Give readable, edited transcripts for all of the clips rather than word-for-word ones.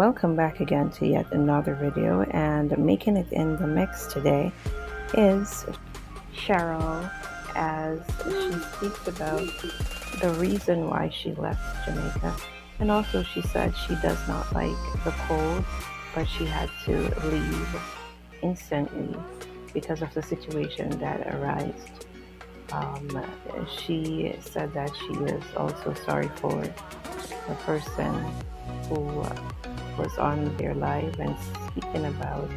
welcome back again to yet another video, and making it in the mix today is Sharol, as she speaks about the reason why she left Jamaica, and also she said she does not like the cold, but she had to leave instantly because of the situation that arose. She said that she is also sorry for the person who was on their live and speaking about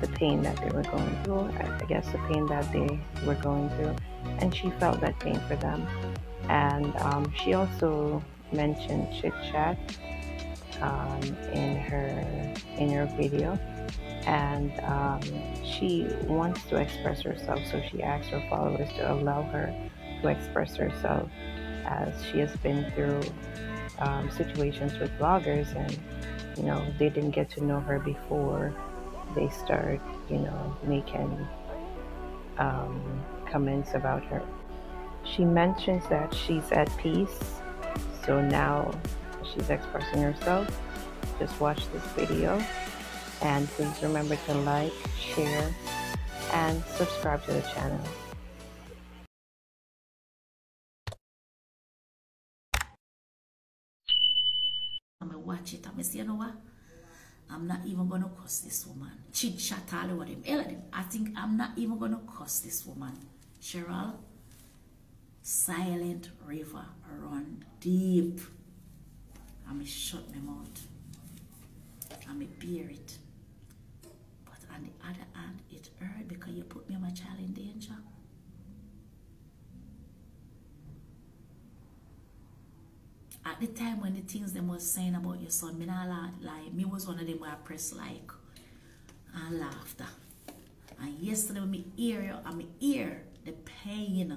the pain that they were going through. I guess the pain that they were going through, and she felt that pain for them. And she also mentioned chit chat in her video, and she wants to express herself, so she asked her followers to allow her to express herself, as she has been through situations with bloggers, and they didn't get to know her before they start making comments about her. She mentions that she's at peace, so now she's expressing herself. Just watch this video, and please remember to like, share, and subscribe to the channel. I'm gonna watch it. I'm gonna say, you know what? I'm not even gonna cuss this woman. Chit chat all over them. I think I'm not even gonna cuss this woman. Sharol, silent river run deep. I'm gonna shut my mouth. I'm gonna bear it. But on the other hand, it hurt because you put me and my child in danger. At the time when the things them was saying about your son, me not lie. Me was one of them where I press like and laughter. And yesterday when me hear the pain,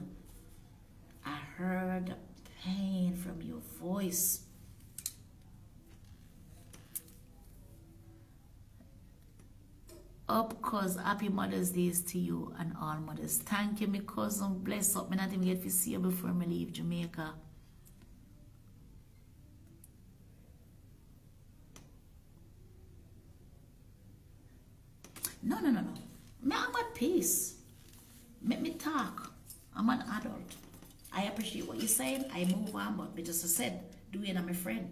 I heard the pain from your voice. Up, cause happy Mother's Days to you and all mothers. Thank you, my cousin. Bless up. Me not even get to see you before me leave Jamaica. No. Me, I'm at peace. Let me talk. I'm an adult. I appreciate what you're saying. I move on, but me just said, Dwayne is my friend.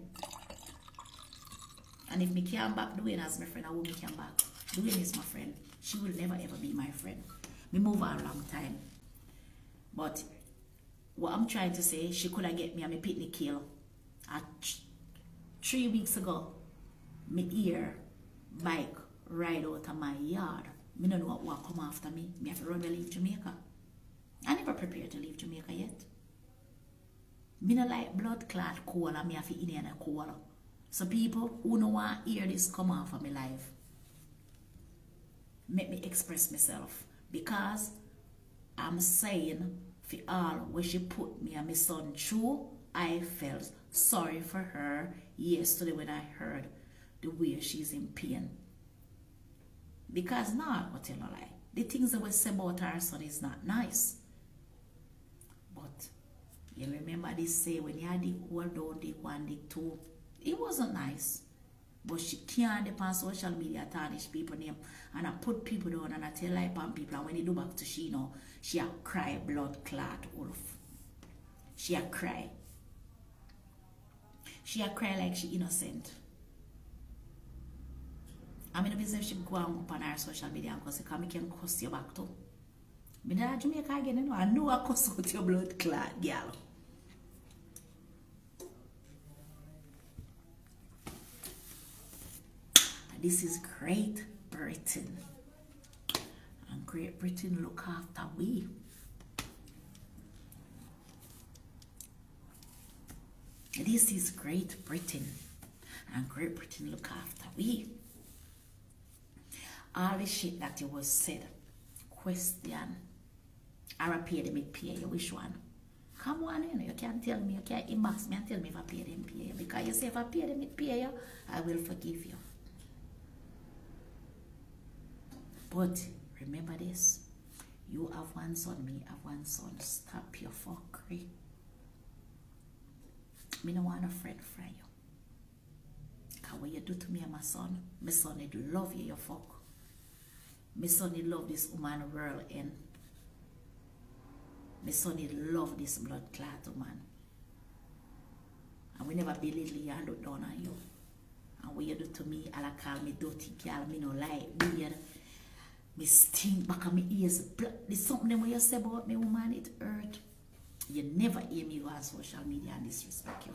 And if me came back Dwayne as my friend, I won't come back. Dwayne is my friend. She will never ever be my friend. Me move on a long time. But what I'm trying to say, she could have get me on my picnic kill. 3 weeks ago, me ear bike ride out of my yard. Me don't know what come after me. Me have to run to leave Jamaica. I never prepared to leave Jamaica yet. Me no like blood clot cola. Me have to in a cola. So people who don't want to hear this come off of my life, make me express myself. Because I'm saying for all where she put me and my son through, I felt sorry for her yesterday when I heard the way she's in pain. Because now, I'll tell you a lie, the things that we say about our son is not nice. But you remember they say when you dig one down, dig one, dig two. It wasn't nice. But she can't depend on social media tarnish people name. And I put people down and I tell like on people, and when they do back to she now, she a cry blood clot wolf. She a cry. She a cry like she innocent. I mean, if she go on up on her social media and cuss, because I can cuss you back too. But in Jamaica again, you know, I know I cuss out your blood clot, girl. This is Great Britain. And Great Britain look after we. This is Great Britain. And Great Britain look after we. All the shit that you was said, question, I pay them, it pay you, which one? Come on, you can't tell me, you can't inbox me and tell me if I pay them, pay you. Because you say if I pay them, it pay you, I will forgive you. But remember this, you have one son, me have one son. Stop your fuckery. Me no want a friend from you. Cause what you do to me and my son it love you fuck. My son it love this woman world and my son it love this blood clot woman. And we never believe you and look down on you. And what you do to me, I'll call me dirty girl, me no like weird. Me stink back on my ears. There's something what you say about me, woman, it hurt. You never hear me go on social media and disrespect you.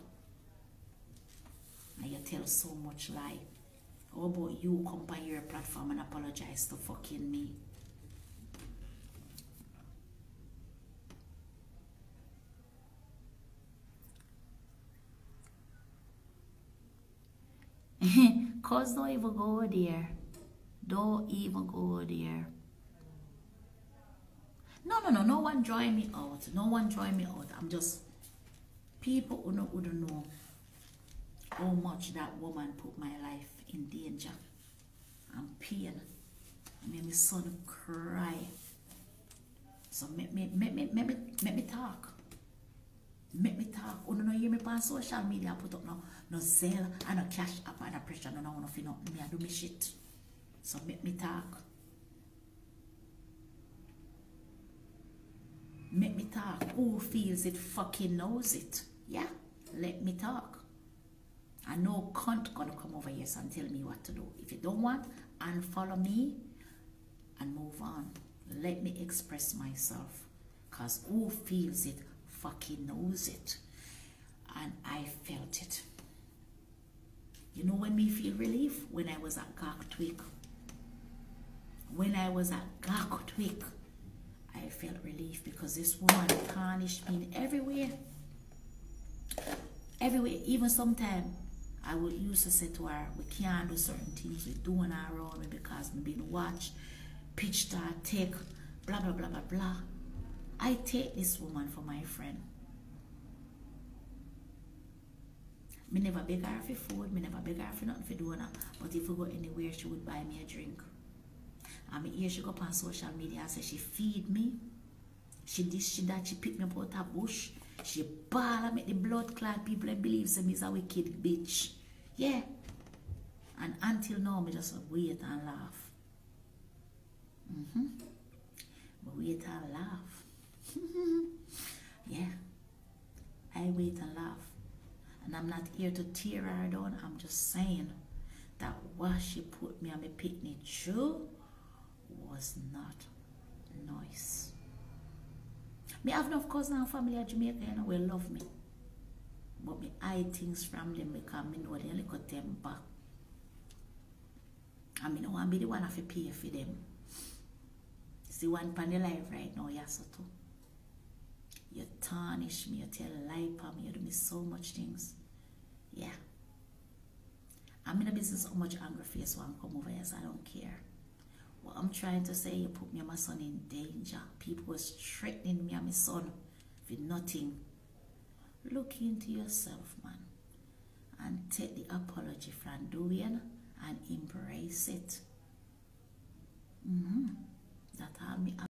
And you tell so much lie. How about you come by your platform and apologize to fucking me? Cause don't even go there. Don't even go there. No one drawing me out. No one drawing me out. I'm just people who don't know how much that woman put my life in danger and pain. I made my son cry. So make me talk. Make me talk. Oh no, hear me on social media put up no Zelle and no cash up and no pressure. No nothing. Me I do me shit. So make me talk. Make me talk. Who feels it fucking knows it. Yeah? Let me talk. And no cunt gonna come over here and tell me what to do. If you don't want, unfollow me and move on. Let me express myself. Cause who feels it fucking knows it. And I felt it. You know when me feel relief? When I was at Gawktwick. When I was at Gawktwick, I felt relief because this woman tarnished me everywhere. Everywhere. Even sometimes I would used to say to her, we can't do certain things we doing around me because we been watched, pitched her, take, blah, blah, blah, blah, blah. I take this woman for my friend. Me never beg her for food, me never beg her for nothing for doing that. But if we go anywhere, she would buy me a drink. And me hear she go up on social media and say she feed me. She this, she that, she pick me up out of bush. She ball and make the blood clot people and believe me is a wicked bitch. Yeah. And until now, me just wait and laugh. But wait and laugh. Yeah. I wait and laugh. And I'm not here to tear her down. I'm just saying that what she put me on my picnic through was not nice. Me have enough cousins and family in Jamaica, you know, will love me. But me hide things from them because me know they little temper. And me don't want to be the one to pay for them. See one pan the life right now, yes, so too. You tarnish me, you tell lie about me, you do me so much things. Yeah. I'm in a business how much angry face one come over here, so I don't care. What I'm trying to say, you put me and my son in danger. People was threatening me and my son for nothing. Look into yourself, man. And take the apology from doing and embrace it. That all me have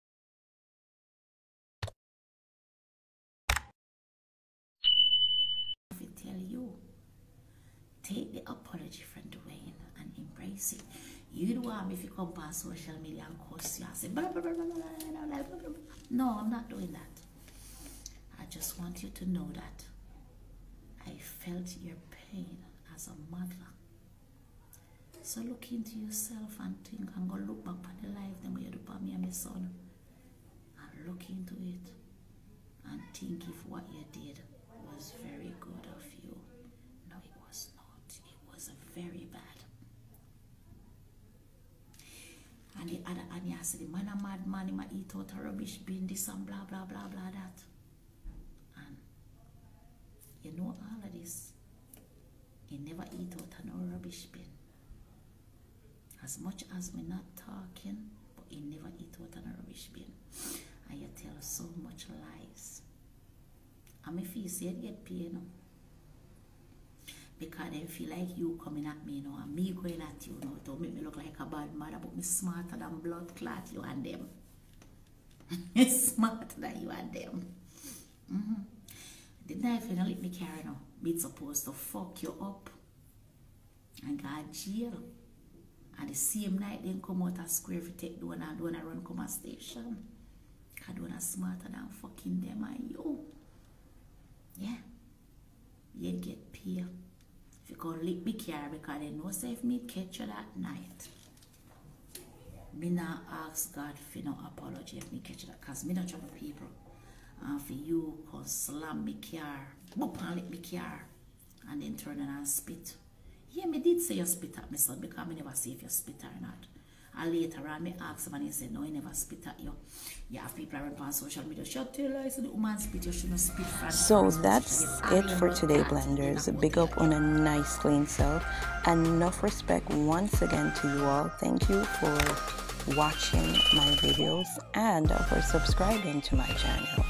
to tell you. Take the apology from Dwayne and embrace it. You don't want me if you come on social media and curse you and say blah, blah, blah, blah, blah, blah, blah, blah, blah. No, I'm not doing that. I just want you to know that I felt your pain as a mother. So look into yourself and think and go look back at the life that you do for me and my son. And look into it and think if what you did was very good of you. No, it was not. It was very bad. And the other Anya said, the man a mad man, he might eat out a rubbish bin, this and blah, blah, blah, blah, that. And you know all of this. He never eat out a no rubbish bin. As much as me not talking, but he never eat out a no rubbish bin. And you tell so much lies. And if you say it get paid, you know. Because they feel like you coming at me, you know, and me going at you, you know, don't make me look like a bad mother, but me smarter than blood clot, you and them. Smarter than you and them. The knife, you know, let me carry now. It's supposed to fuck you up. and got jail. And the same night, then come out a square for take Dona and Dona run come a station. Because Dona smarter than fucking them and you. Yeah. You get paid. If you can lick me car because they know say if me catch you that night. Me not ask God for no apology if me catch you that, because me not trouble people. And for you cause slam me car, boop and lick me car, and then turn and spit. Yeah, me did say you spit at me son because me never see if you spit or not. And later on, me ask him and he said, no, he never spit at you. You have people around on social media. Shut your lies, the woman spit, you shouldn't spit. So that's it for today, blenders. Big up on a nice clean self. Enough respect once again to you all. Thank you for watching my videos and for subscribing to my channel.